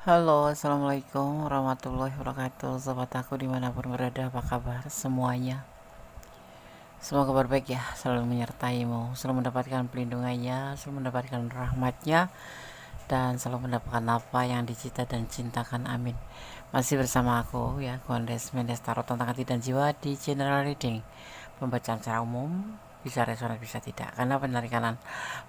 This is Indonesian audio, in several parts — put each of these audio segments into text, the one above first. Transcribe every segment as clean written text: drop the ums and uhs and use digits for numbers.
Halo, assalamualaikum warahmatullahi wabarakatuh. Sobat aku dimanapun berada, apa kabar semuanya? Semoga kabar baik ya, selalu menyertaimu, selalu mendapatkan pelindungannya, selalu mendapatkan rahmatnya, dan selalu mendapatkan apa yang dicita dan cintakan. Amin. Masih bersama aku ya, Gondes Mendes Tarot tentang hati dan jiwa di General Reading. Pembacaan secara umum, bisa resonan bisa tidak, karena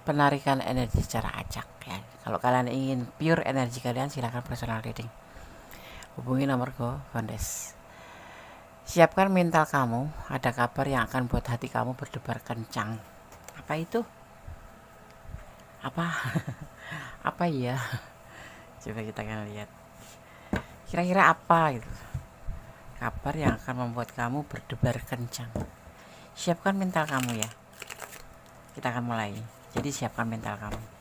penarikan energi secara acak ya. Kalau kalian ingin pure energi kalian, silahkan personal reading, hubungi nomor Gondes. Siapkan mental kamu, ada kabar yang akan buat hati kamu berdebar kencang. Apa itu? Apa? Apa ya? Coba kita akan lihat. Kira-kira apa gitu? Kabar yang akan membuat kamu berdebar kencang. Siapkan mental kamu ya. Kita akan mulai. Jadi siapkan mental kamu.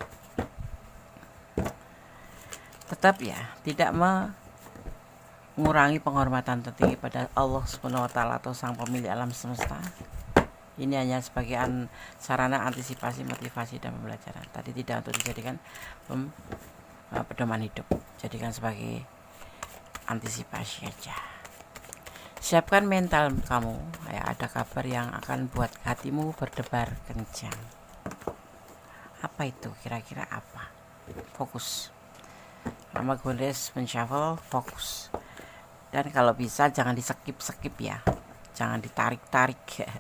Tetap ya, tidak mengurangi penghormatan tertinggi pada Allah Subhanahu wa taala atau Sang Pemilik alam semesta. Ini hanya sebagai sarana antisipasi, motivasi, dan pembelajaran. Tadi tidak untuk dijadikan pedoman hidup, jadikan sebagai antisipasi aja. Siapkan mental kamu ya, ada kabar yang akan buat hatimu berdebar kencang. Apa itu? Kira-kira apa? Fokus. Lama Gondes menshuffle, fokus. Dan kalau bisa jangan di skip ya, jangan ditarik-tarik ya.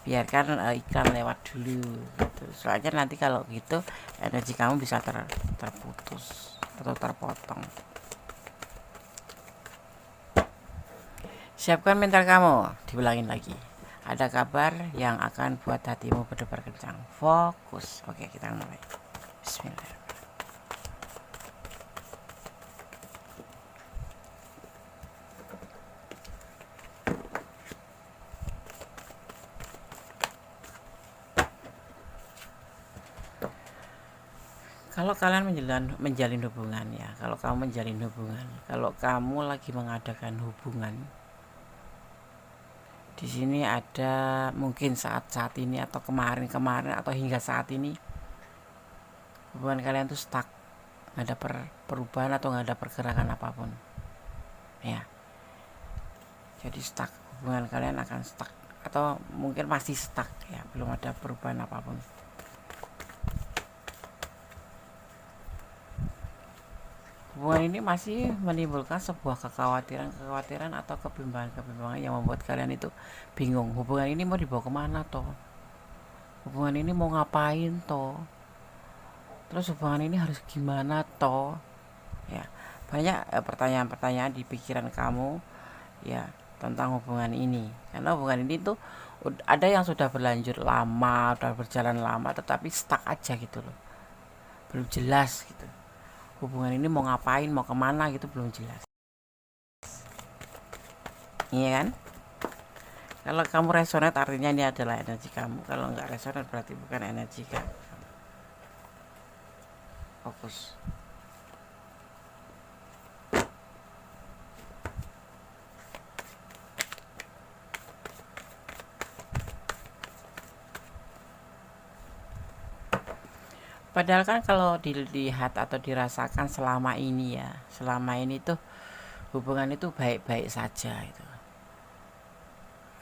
Biarkan iklan lewat dulu gitu. Soalnya nanti kalau gitu energi kamu bisa terputus atau terpotong. Siapkan mental kamu, diulangin lagi. Ada kabar yang akan buat hatimu berdebar kencang. Fokus. Oke, kita mulai. Bismillah. Kalau kalian menjalin hubungan ya, kalau kamu lagi mengadakan hubungan, di sini ada mungkin saat ini atau kemarin atau hingga saat ini hubungan kalian tuh stuck, nggak ada perubahan atau nggak ada pergerakan apapun ya. Jadi stuck, hubungan kalian akan stuck atau mungkin masih stuck ya, belum ada perubahan apapun. Hubungan ini masih menimbulkan sebuah kekhawatiran atau kebimbangan yang membuat kalian itu bingung. Hubungan ini mau dibawa kemana toh? Hubungan ini mau ngapain toh? Terus hubungan ini harus gimana toh? Ya, banyak pertanyaan-pertanyaan di pikiran kamu ya tentang hubungan ini. Karena hubungan ini tuh ada yang sudah berlanjut lama, sudah berjalan lama, tetapi stuck aja gitu loh. Belum jelas gitu. Hubungan ini mau ngapain, mau kemana gitu belum jelas. Iya kan? Kalau kamu resonate artinya ini adalah energi kamu. Kalau nggak resonate berarti bukan energi kamu. Fokus. Padahal kan kalau dilihat atau dirasakan selama ini tuh hubungan itu baik-baik saja itu.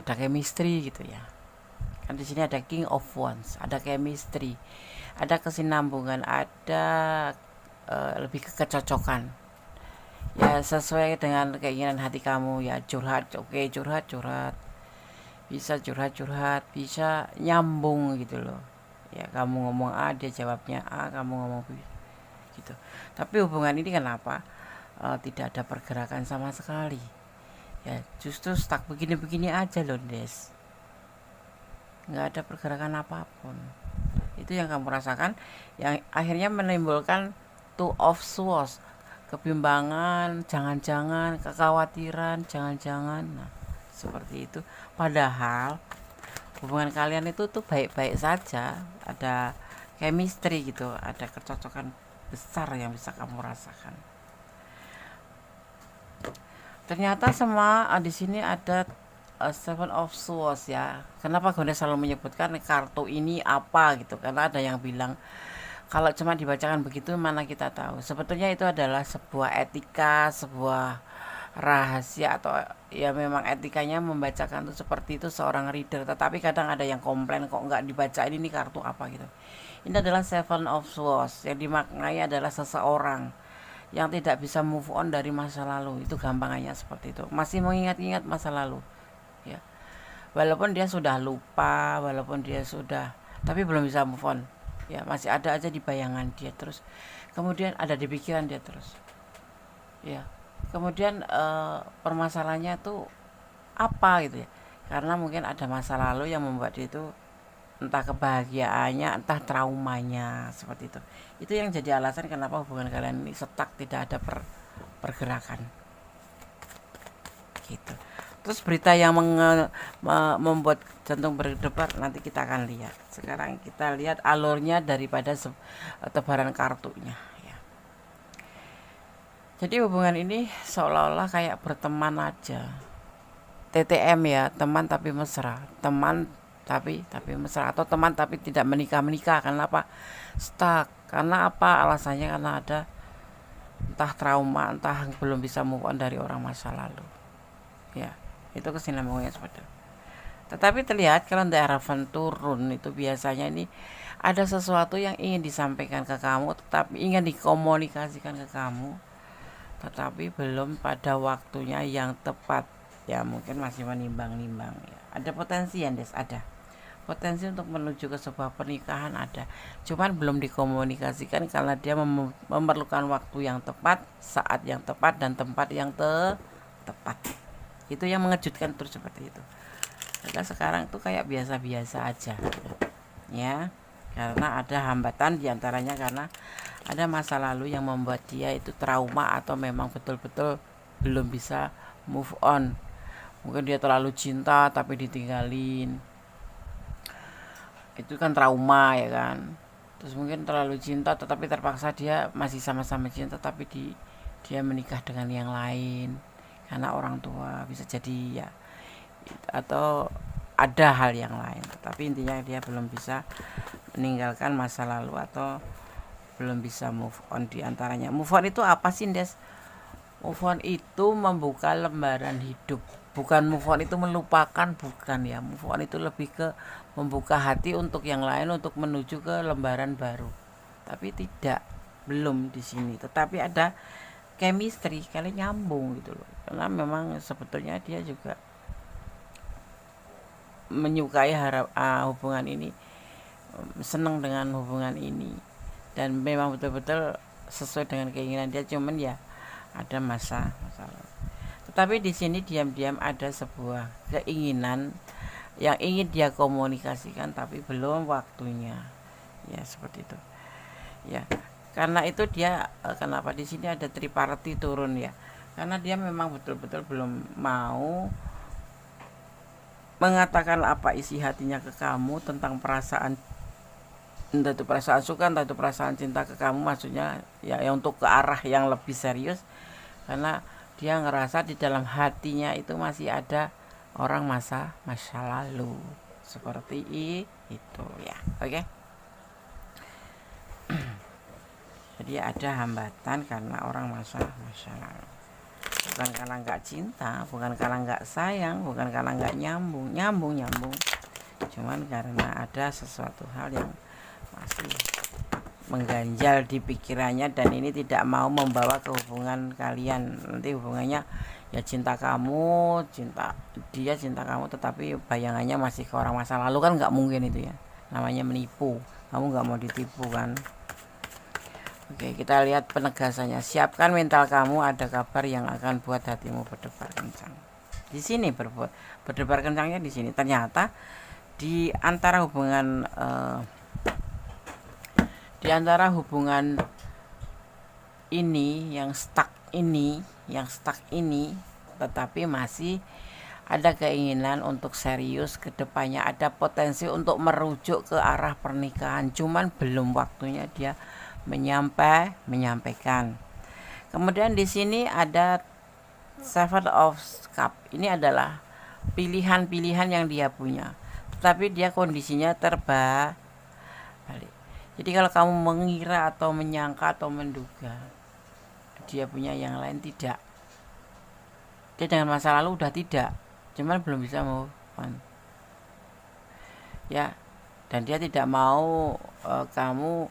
Ada chemistry gitu ya. Kan di sini ada King of Wands, ada chemistry, ada kesinambungan, ada lebih ke kecocokan. Ya sesuai dengan keinginan hati kamu ya, curhat, oke, curhat. Bisa curhat, bisa nyambung gitu loh. Ya kamu ngomong A, dia jawabnya A, kamu ngomong B gitu. Tapi hubungan ini kenapa tidak ada pergerakan sama sekali? Ya justru stuck begini-begini aja loh, Des. Nggak ada pergerakan apapun. Itu yang kamu rasakan, yang akhirnya menimbulkan two of swords, kebimbangan, jangan-jangan, kekhawatiran, jangan-jangan. Nah, seperti itu. Padahal hubungan kalian itu tuh baik-baik saja, ada chemistry gitu, ada kecocokan besar yang bisa kamu rasakan. Ternyata semua di sini ada Seven of Swords ya. Kenapa Gondes selalu menyebutkan kartu ini apa gitu? Karena ada yang bilang Kalau cuma dibacakan begitu mana kita tahu. Sebetulnya itu adalah sebuah etika, sebuah rahasia, atau ya memang etikanya membacakan itu seperti itu seorang reader. Tetapi kadang ada yang komplain kok nggak dibacain, ini kartu apa gitu. Ini adalah Seven of Swords, yang dimaknai adalah seseorang yang tidak bisa move on dari masa lalu. Itu gampangannya seperti itu, masih mengingat-ingat masa lalu ya, walaupun dia sudah lupa, walaupun dia sudah, tapi belum bisa move on ya, masih ada aja di bayangan dia terus, kemudian ada di pikiran dia terus ya. Kemudian permasalahannya tuh apa gitu ya, karena mungkin ada masa lalu yang membuat dia itu entah kebahagiaannya, entah traumanya, seperti itu yang jadi alasan kenapa hubungan kalian ini stuck, tidak ada pergerakan gitu. Terus berita yang membuat jantung berdebar nanti kita akan lihat. Sekarang kita lihat alurnya daripada tebaran kartunya ya. Jadi hubungan ini seolah-olah kayak berteman aja, TTM ya, teman tapi mesra, teman tapi mesra, atau teman tapi tidak menikah. Kenapa stuck? Karena apa alasannya? Karena ada entah trauma, entah belum bisa move on dari orang masa lalu ya. Itu kesinambungannya seperti itu. Tetapi terlihat kalau Hierophant turun itu biasanya ini ada sesuatu yang ingin disampaikan ke kamu, tetapi ingin dikomunikasikan ke kamu, tetapi belum pada waktunya yang tepat ya, mungkin masih menimbang-nimbang ya. Ada potensi ya Des, ada potensi untuk menuju ke sebuah pernikahan, ada, cuman belum dikomunikasikan karena dia memerlukan waktu yang tepat, saat yang tepat, dan tempat yang tepat. Itu yang mengejutkan terus seperti itu. Karena sekarang tuh kayak biasa-biasa aja ya, karena ada hambatan diantaranya karena ada masa lalu yang membuat dia itu trauma, atau memang betul-betul belum bisa move on. Mungkin dia terlalu cinta tapi ditinggalin, itu kan trauma ya kan. Terus mungkin terlalu cinta tetapi terpaksa dia masih sama-sama cinta, tapi dia menikah dengan yang lain karena orang tua, bisa jadi ya, atau ada hal yang lain. Tapi intinya dia belum bisa meninggalkan masa lalu atau belum bisa move on. Diantaranya move on itu apa sih Des? Move on itu membuka lembaran hidup, bukan move on itu melupakan, bukan ya. Move on itu lebih ke membuka hati untuk yang lain, untuk menuju ke lembaran baru. Tapi tidak, belum di sini. Tetapi ada chemistry, kalian nyambung gitu loh. Karena memang sebetulnya dia juga menyukai hubungan ini, senang dengan hubungan ini, dan memang betul-betul sesuai dengan keinginan dia. Cuman ya ada masalah. Tetapi di sini diam-diam ada sebuah keinginan yang ingin dia komunikasikan, tapi belum waktunya ya, seperti itu ya. Karena itu dia kenapa di sini ada triparti turun ya, karena dia memang betul-betul belum mau mengatakan apa isi hatinya ke kamu tentang perasaan, entah itu perasaan suka, entah itu perasaan cinta ke kamu, maksudnya ya untuk ke arah yang lebih serius. Karena dia ngerasa di dalam hatinya itu masih ada orang masa lalu, seperti itu ya. Oke. Jadi ada hambatan karena orang masa lalu, bukan karena nggak cinta, bukan karena nggak sayang, bukan karena nggak nyambung, cuman karena ada sesuatu hal yang masih mengganjal di pikirannya, dan ini tidak mau membawa ke hubungan kalian. Nanti hubungannya ya cinta kamu, cinta dia, cinta kamu, tetapi bayangannya masih ke orang masa lalu, kan nggak mungkin itu ya, namanya menipu. Kamu nggak mau ditipu kan. Oke, kita lihat penegasannya. Siapkan mental kamu, ada kabar yang akan buat hatimu berdebar kencang. Di sini berdebar kencangnya di sini. Ternyata di antara hubungan ini yang stuck ini, tetapi masih ada keinginan untuk serius ke depannya, ada potensi untuk merujuk ke arah pernikahan, cuman belum waktunya dia menyampaikan. Kemudian di sini ada Seven of Cup. Ini adalah pilihan-pilihan yang dia punya, tetapi dia kondisinya terbalik. Jadi kalau kamu mengira atau menyangka atau menduga dia punya yang lain, tidak. Dia dengan masa lalu udah tidak, cuman belum bisa move on. Ya, dan dia tidak mau kamu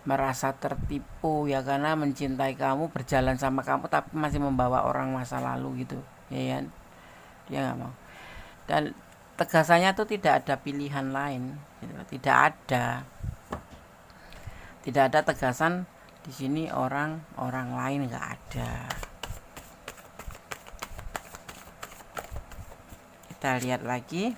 merasa tertipu ya, karena mencintai kamu, berjalan sama kamu tapi masih membawa orang masa lalu gitu, ya kan? Dia nggak mau. Dan tegasannya tuh tidak ada pilihan lain, gitu. Tidak ada tegasan di sini orang lain, nggak ada. Kita lihat lagi.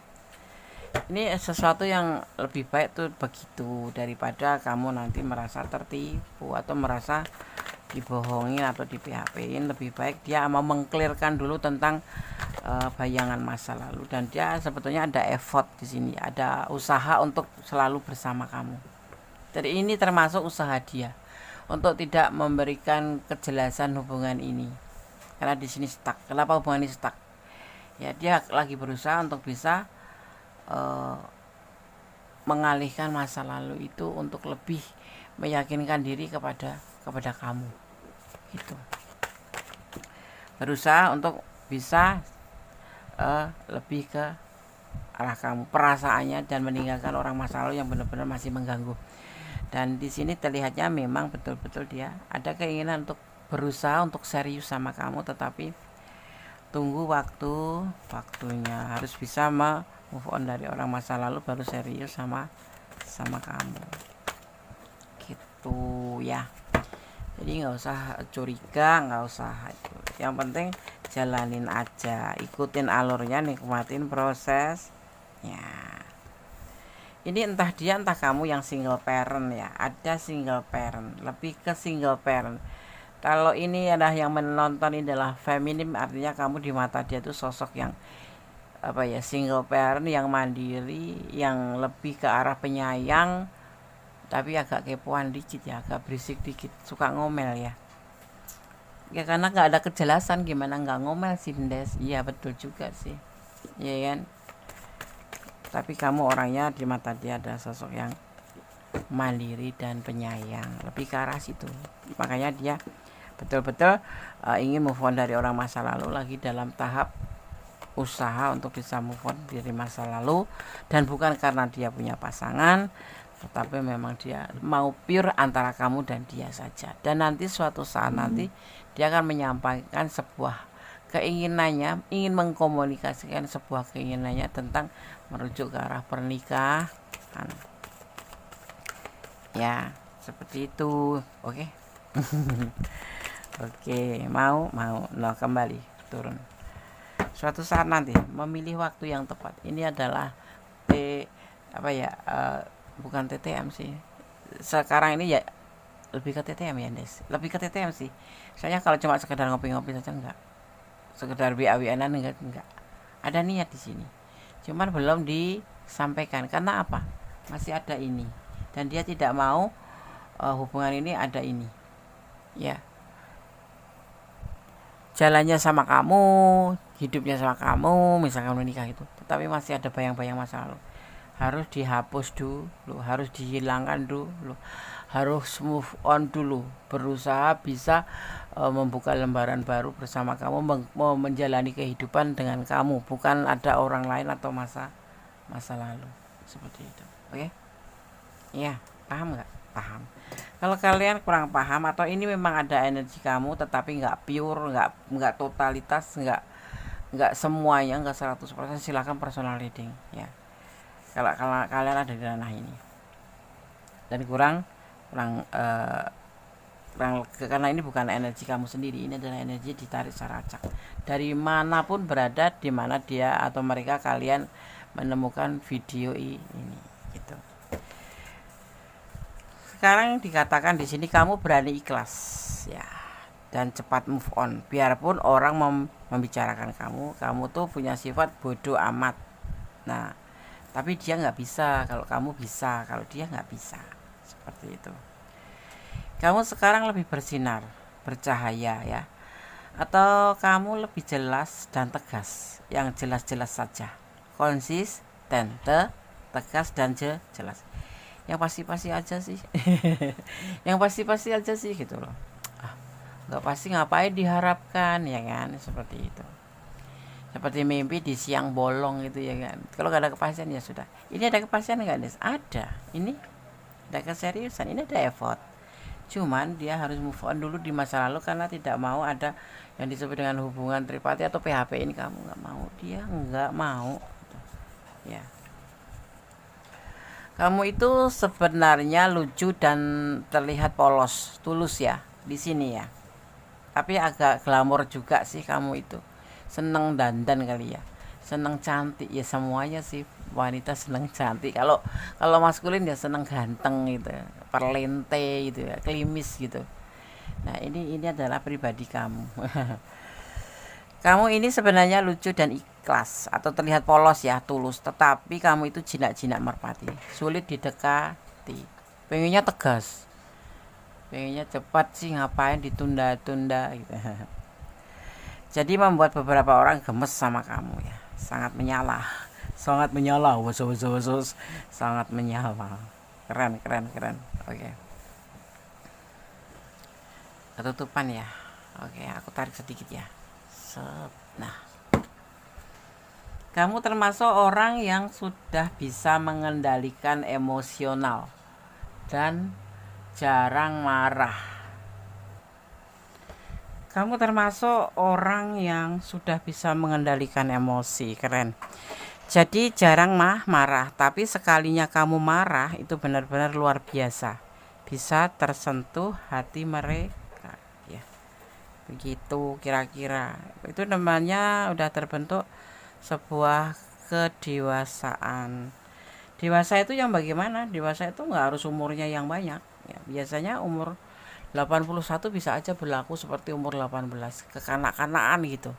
Ini sesuatu yang lebih baik tuh begitu, daripada kamu nanti merasa tertipu atau merasa dibohongin atau di PHP-in. Lebih baik dia mau mengklirkan dulu tentang bayangan masa lalu, dan dia sebetulnya ada effort di sini, ada usaha untuk selalu bersama kamu. Jadi ini termasuk usaha dia untuk tidak memberikan kejelasan hubungan ini, karena di sini stuck. Kenapa hubungan ini stuck? Ya, dia lagi berusaha untuk bisa mengalihkan masa lalu itu untuk lebih meyakinkan diri kepada kamu, gitu. Berusaha untuk bisa lebih ke arah kamu perasaannya, dan meninggalkan orang masa lalu yang benar-benar masih mengganggu. Dan di sini terlihatnya memang betul-betul dia ada keinginan untuk berusaha untuk serius sama kamu, tetapi tunggu waktunya. Harus bisa move on dari orang masa lalu baru serius sama kamu, gitu ya. Jadi nggak usah curiga, nggak usah itu. Yang penting jalanin aja, ikutin alurnya, nikmatin prosesnya. Ini entah dia entah kamu yang single parent ya. Ada single parent, lebih ke single parent. Kalau ini adalah yang menonton ini adalah feminim, artinya kamu di mata dia tuh sosok yang single parent, yang mandiri, yang lebih ke arah penyayang, tapi agak kepoan dikit ya, agak berisik dikit, suka ngomel ya. Ya karena nggak ada kejelasan, gimana nggak ngomel sih, Des? Iya betul juga sih, ya kan? Tapi kamu orangnya di mata dia ada sosok yang mandiri dan penyayang, lebih ke arah situ. Makanya dia betul-betul ingin move on dari orang masa lalu, lagi dalam tahap usaha untuk bisa move on dari masa lalu, dan bukan karena dia punya pasangan, tetapi memang dia mau pure antara kamu dan dia saja. Dan nanti suatu saat nanti dia akan menyampaikan sebuah keinginannya, ingin mengkomunikasikan sebuah keinginannya tentang merujuk ke arah pernikahan. Ya, seperti itu. Oke. Oke, mau kembali turun. Suatu saat nanti memilih waktu yang tepat. Ini adalah bukan TTM sih. Sekarang ini ya lebih ke TTM ya, Des. Lebih ke TTM sih. Soalnya kalau cuma sekedar ngopi-ngopi saja enggak. Sekedar BAW-an enggak. Ada niat di sini. Cuman belum disampaikan. Karena apa? Masih ada ini. Dan dia tidak mau hubungan ini ada ini. Ya. Jalannya sama kamu, hidupnya sama kamu, misalkan menikah itu, tetapi masih ada bayang-bayang masa lalu. Harus dihapus dulu, harus dihilangkan dulu, harus move on dulu, berusaha bisa membuka lembaran baru bersama kamu, mau menjalani kehidupan dengan kamu, bukan ada orang lain atau masa lalu, seperti itu. Oke? Iya, paham nggak? Paham. Kalau kalian kurang paham atau ini memang ada energi kamu tetapi nggak pure, nggak totalitas, nggak semuanya, nggak 100%, silakan personal reading ya. Kalau kalian ada di ranah ini dan kurang karena ini bukan energi kamu sendiri, ini adalah energi ditarik secara acak dari manapun berada, di mana dia atau mereka kalian menemukan video ini gitu. Sekarang dikatakan di sini kamu berani ikhlas ya, dan cepat move on. Biarpun orang membicarakan kamu tuh punya sifat bodoh amat. Nah, tapi dia nggak bisa kalau kamu bisa, kalau dia nggak bisa, seperti itu. Kamu sekarang lebih bersinar, bercahaya ya, atau kamu lebih jelas dan tegas, yang jelas-jelas saja, konsisten, tegas dan jelas. yang pasti-pasti aja sih. Yang pasti-pasti aja sih gitu loh. Ah, nggak pasti ngapain diharapkan ya kan, seperti itu. Seperti mimpi di siang bolong gitu ya kan. Kalau nggak ada kepastian ya sudah. Ini ada kepastian nggak Des? Ada. Ini ada keseriusan, ini ada effort. Cuman dia harus move on dulu di masa lalu karena tidak mau ada yang disebut dengan hubungan tripati atau PHP ini, kamu nggak mau, dia nggak mau ya. Kamu itu sebenarnya lucu dan terlihat polos, tulus ya di sini ya. Tapi agak glamor juga sih kamu itu. Seneng dandan kali ya. Seneng cantik ya, semuanya sih wanita seneng cantik. Kalau kalau maskulin ya seneng ganteng gitu. Perlente gitu ya, klimis gitu. Nah, ini adalah pribadi kamu. Kamu ini sebenarnya lucu dan ikhlas atau terlihat polos ya, tulus, tetapi kamu itu jinak-jinak merpati, sulit didekati. Pengennya tegas, pengennya cepat sih, ngapain ditunda-tunda gitu. Jadi membuat beberapa orang gemes sama kamu ya, sangat menyala, sangat menyala, wos, sangat menyala. Keren, keren, keren. Oke. Ketutupan ya. Oke, aku tarik sedikit ya. Nah, kamu termasuk orang yang sudah bisa mengendalikan emosional dan jarang marah. Kamu termasuk orang yang sudah bisa mengendalikan emosi, keren. Jadi jarang marah, tapi sekalinya kamu marah itu benar-benar luar biasa. Bisa tersentuh hati mereka. Begitu kira-kira. Itu namanya udah terbentuk sebuah kedewasaan. Dewasa itu yang bagaimana? Dewasa itu nggak harus umurnya yang banyak ya, biasanya umur 81 bisa aja berlaku seperti umur 18, kekanak-kanakan gitu.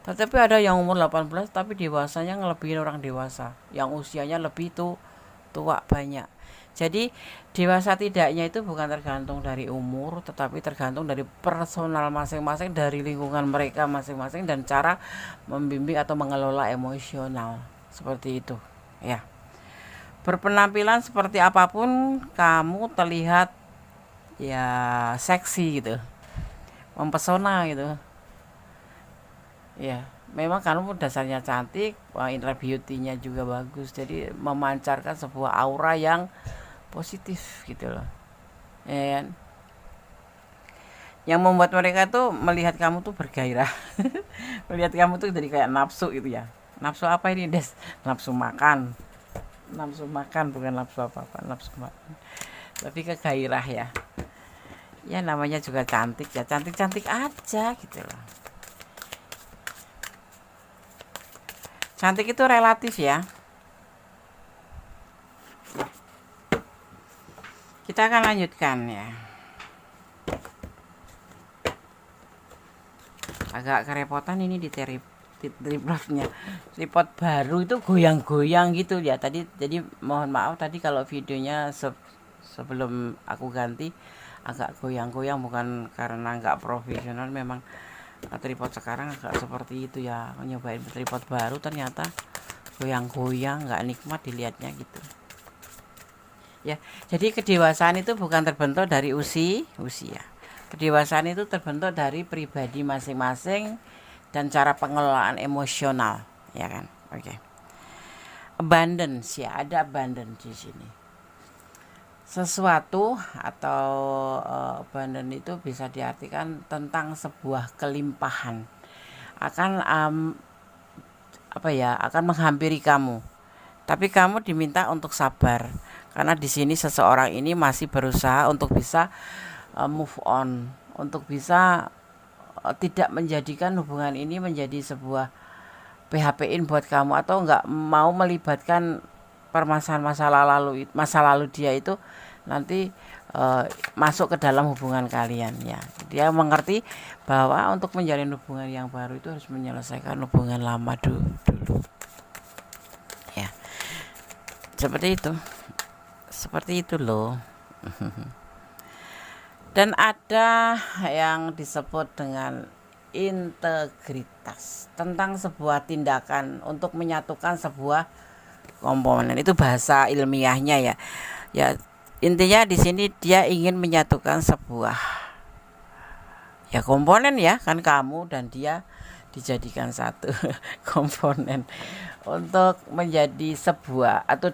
Tetapi ada yang umur 18 tapi dewasanya ngelebihin orang dewasa yang usianya lebih tua banyak. Jadi dewasa tidaknya itu bukan tergantung dari umur, tetapi tergantung dari personal masing-masing, dari lingkungan mereka masing-masing, dan cara membimbing atau mengelola emosional seperti itu ya. Berpenampilan seperti apapun kamu terlihat ya seksi gitu, mempesona gitu ya. Memang kamu dasarnya cantik, inner beauty-nya juga bagus, jadi memancarkan sebuah aura yang positif gitu loh ya kan? Yang membuat mereka tuh melihat kamu tuh bergairah. Melihat kamu tuh jadi kayak nafsu gitu ya. Nafsu apa ini Des? Nafsu makan. Nafsu makan, bukan nafsu apa-apa, nafsu makan, tapi kegairah ya. Ya namanya juga cantik ya, cantik-cantik aja gitu loh. Cantik itu relatif ya. Kita akan lanjutkan ya. Agak kerepotan ini di tripodnya. Tripod baru itu goyang-goyang gitu ya tadi. Jadi mohon maaf tadi kalau videonya sebelum aku ganti agak goyang-goyang, bukan karena nggak profesional, memang tripod sekarang agak seperti itu ya. Nyobain tripod baru ternyata goyang-goyang, nggak nikmat dilihatnya gitu ya. Jadi kedewasaan itu bukan terbentuk dari usia. Kedewasaan itu terbentuk dari pribadi masing-masing dan cara pengelolaan emosional, ya kan? Oke. Abundance ya, ada abundance di sini. Sesuatu atau abundance itu bisa diartikan tentang sebuah kelimpahan akan akan menghampiri kamu. Tapi kamu diminta untuk sabar karena di sini seseorang ini masih berusaha untuk bisa move on, untuk bisa tidak menjadikan hubungan ini menjadi sebuah PHP-in buat kamu, atau nggak mau melibatkan permasalahan masa lalu dia itu nanti masuk ke dalam hubungan kalian ya. Dia mengerti bahwa untuk menjalin hubungan yang baru itu harus menyelesaikan hubungan lama dulu ya. Seperti itu loh. Dan ada yang disebut dengan integritas, tentang sebuah tindakan untuk menyatukan sebuah komponen. Itu bahasa ilmiahnya ya. Ya, intinya di sini dia ingin menyatukan sebuah ya komponen ya, kan kamu dan dia dijadikan satu komponen untuk menjadi sebuah atau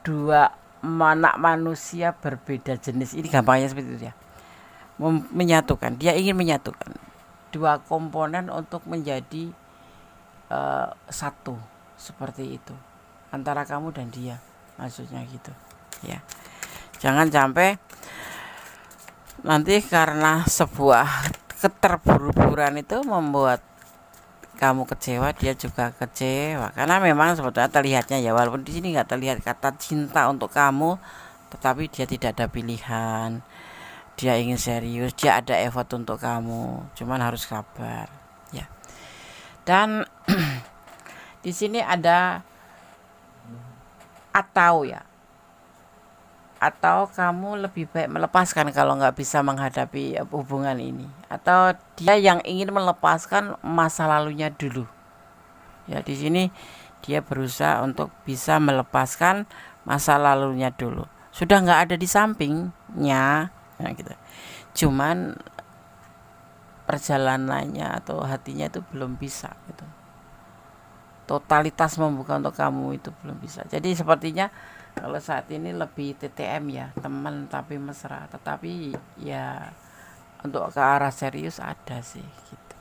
dua anak manusia berbeda jenis. Ini gampangnya seperti itu ya. Menyatukan, dia ingin menyatukan dua komponen untuk menjadi satu, seperti itu, antara kamu dan dia, maksudnya gitu ya. Jangan sampai nanti karena sebuah keterburu-buruan itu membuat kamu kecewa, dia juga kecewa, karena memang sebetulnya terlihatnya ya, walaupun di sini nggak terlihat kata cinta untuk kamu, tetapi dia tidak ada pilihan, dia ingin serius, dia ada effort untuk kamu, cuman harus sabar ya. Dan di sini ada atau ya, atau kamu lebih baik melepaskan kalau nggak bisa menghadapi hubungan ini, atau dia yang ingin melepaskan masa lalunya dulu ya. Di sini dia berusaha untuk bisa melepaskan masa lalunya dulu, sudah nggak ada di sampingnya ya, gitu. Cuman perjalanannya atau hatinya itu belum bisa gitu, totalitas membuka untuk kamu itu belum bisa. Jadi sepertinya kalau saat ini lebih TTM ya, teman tapi mesra, tetapi ya untuk ke arah serius ada sih gitu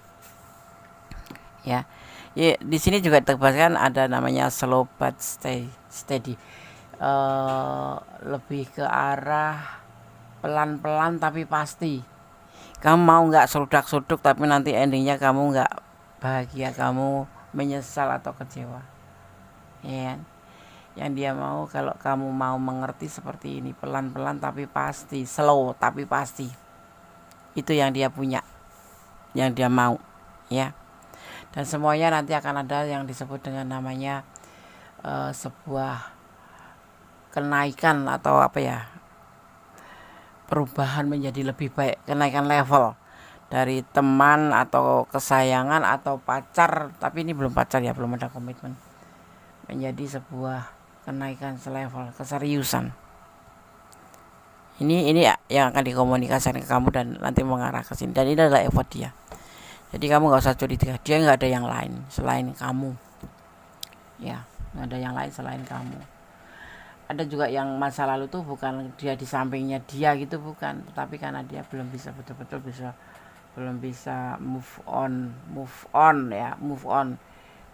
ya. Ya, di sini juga tegaskan ada namanya slow but steady, lebih ke arah pelan-pelan tapi pasti. Kamu mau nggak serudak-suduk tapi nanti endingnya kamu nggak bahagia, kamu menyesal atau kecewa ya. Yang dia mau kalau kamu mau mengerti seperti ini, pelan-pelan tapi pasti, slow tapi pasti, itu yang dia punya, yang dia mau ya. Dan semuanya nanti akan ada yang disebut dengan namanya sebuah kenaikan atau apa ya, perubahan menjadi lebih baik, kenaikan level dari teman atau kesayangan atau pacar, tapi ini belum pacar ya, belum ada komitmen, menjadi sebuah kenaikan selevel keseriusan. Ini yang akan dikomunikasikan ke kamu dan nanti mengarah ke sini, dan ini adalah effort dia. Jadi kamu nggak usah curiga, dia nggak ada yang lain selain kamu ya, nggak ada yang lain selain kamu. Ada juga yang masa lalu tuh bukan dia di sampingnya dia gitu, bukan, tetapi karena dia belum bisa betul-betul belum bisa move on.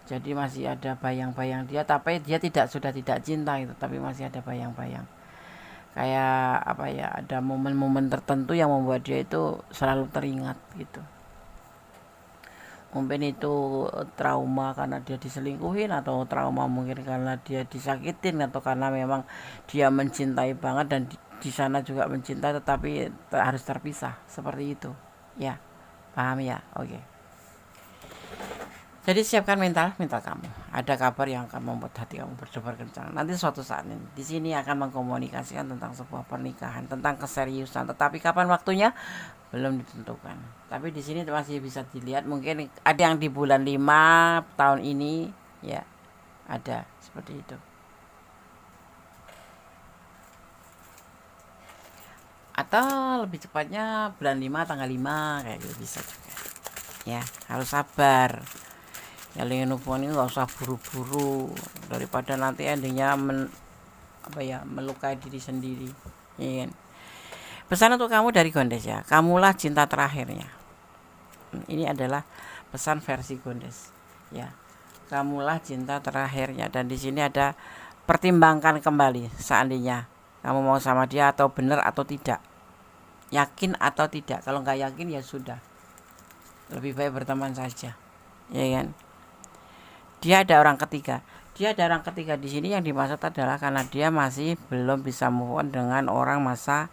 Jadi masih ada bayang-bayang dia, tapi dia sudah tidak cinta gitu, tapi masih ada bayang-bayang. Kayak apa ya, ada momen-momen tertentu yang membuat dia itu selalu teringat gitu. Mungkin itu trauma karena dia diselingkuhin, atau trauma mungkin karena dia disakitin, atau karena memang dia mencintai banget dan di sana juga mencintai tetapi harus terpisah, seperti itu ya. Paham ya? Oke. Jadi siapkan mental kamu. Ada kabar yang akan membuat hati kamu berdebar kencang. Nanti suatu saat ini di sini akan mengkomunikasikan tentang sebuah pernikahan, tentang keseriusan. Tetapi kapan waktunya belum ditentukan. Tapi di sini masih bisa dilihat, mungkin ada yang di bulan 5 tahun ini ya. Ada seperti itu. Atau lebih cepatnya bulan 5 tanggal 5 kayak gitu bisa juga. Ya, harus sabar. Jalin hubungan ini nggak usah buru-buru, daripada nanti endingnya melukai diri sendiri ya kan? Pesan untuk kamu dari Gondes ya, kamulah cinta terakhirnya. Ini adalah pesan versi Gondes ya, kamulah cinta terakhirnya. Dan di sini ada pertimbangkan kembali, seandainya kamu mau sama dia atau benar atau tidak, yakin atau tidak. Kalau nggak yakin ya sudah, lebih baik berteman saja ya kan. Dia ada orang ketiga di sini. Yang dimaksud adalah karena dia masih belum bisa move on dengan orang masa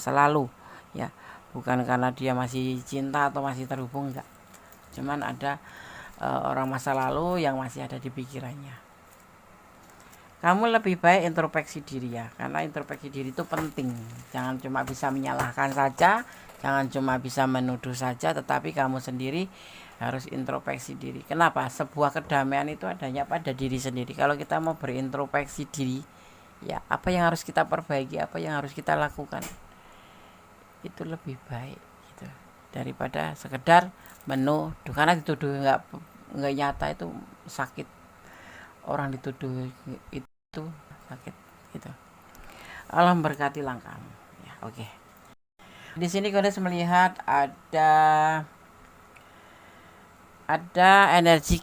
lalu ya, bukan karena dia masih cinta atau masih terhubung, enggak. Cuman ada orang masa lalu yang masih ada di pikirannya. Kamu lebih baik introspeksi diri ya, karena introspeksi diri itu penting. Jangan cuma bisa menyalahkan saja, jangan cuma bisa menuduh saja, tetapi kamu sendiri harus introspeksi diri. Kenapa? Sebuah kedamaian itu adanya pada diri sendiri. Kalau kita mau berintrospeksi diri ya apa yang harus kita perbaiki, apa yang harus kita lakukan, itu lebih baik gitu daripada sekedar menuduh. Karena dituduh nggak nyata itu sakit, orang dituduh itu sakit gitu. Allah memberkati langkahmu ya. Oke, di sini kalian melihat ada energi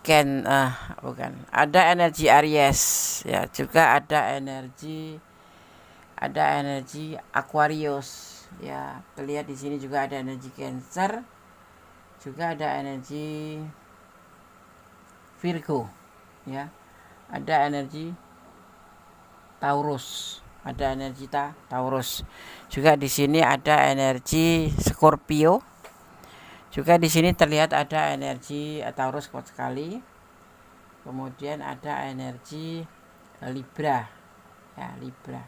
bukan, ada energi Aries ya, juga ada energi Aquarius ya. Terlihat di sini juga ada energi Cancer, juga ada energi Virgo ya, ada energi Taurus, juga di sini ada energi Scorpio, juga di sini terlihat ada energi Taurus kuat sekali. Kemudian ada energi Libra ya, Libra.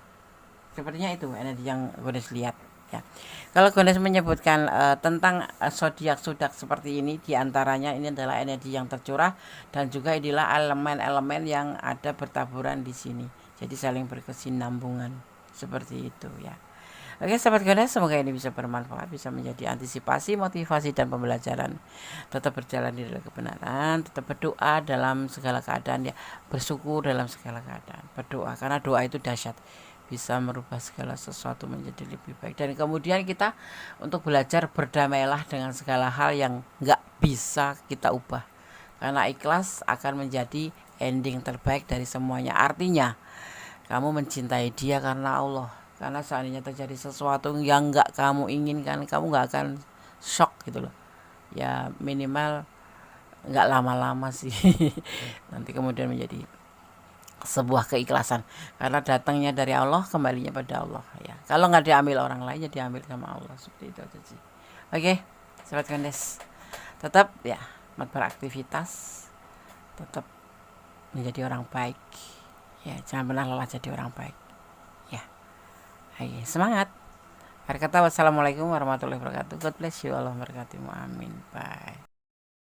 Sepertinya itu energi yang Gones lihat ya. Kalau Gones menyebutkan tentang zodiak seperti ini, diantaranya ini adalah energi yang tercurah dan juga inilah elemen-elemen yang ada bertaburan di sini. Jadi saling berkesinambungan seperti itu ya. Oke sahabat Gones, semoga ini bisa bermanfaat, bisa menjadi antisipasi, motivasi, dan pembelajaran. Tetap berjalan di dalam kebenaran, tetap berdoa dalam segala keadaan ya, bersyukur dalam segala keadaan, berdoa karena doa itu dahsyat, bisa merubah segala sesuatu menjadi lebih baik. Dan kemudian kita untuk belajar berdamailah dengan segala hal yang nggak bisa kita ubah, karena ikhlas akan menjadi ending terbaik dari semuanya. Artinya kamu mencintai dia karena Allah. Karena seandainya terjadi sesuatu yang nggak kamu inginkan, kamu nggak akan shock gitu loh. Ya minimal nggak lama-lama sih. Nanti kemudian menjadi sebuah keikhlasan. Karena datangnya dari Allah, kembalinya pada Allah ya. Kalau nggak diambil orang lain, ya diambil sama Allah. Seperti itu aja sih. Oke, sahabat Gones. Tetap ya beraktivitas, tetap menjadi orang baik. Ya, jangan pernah lelah jadi orang baik. Ya. Oke, semangat. Akhir kata, wassalamualaikum warahmatullahi wabarakatuh. God bless you. Allah memberkatimu. Amin. Bye.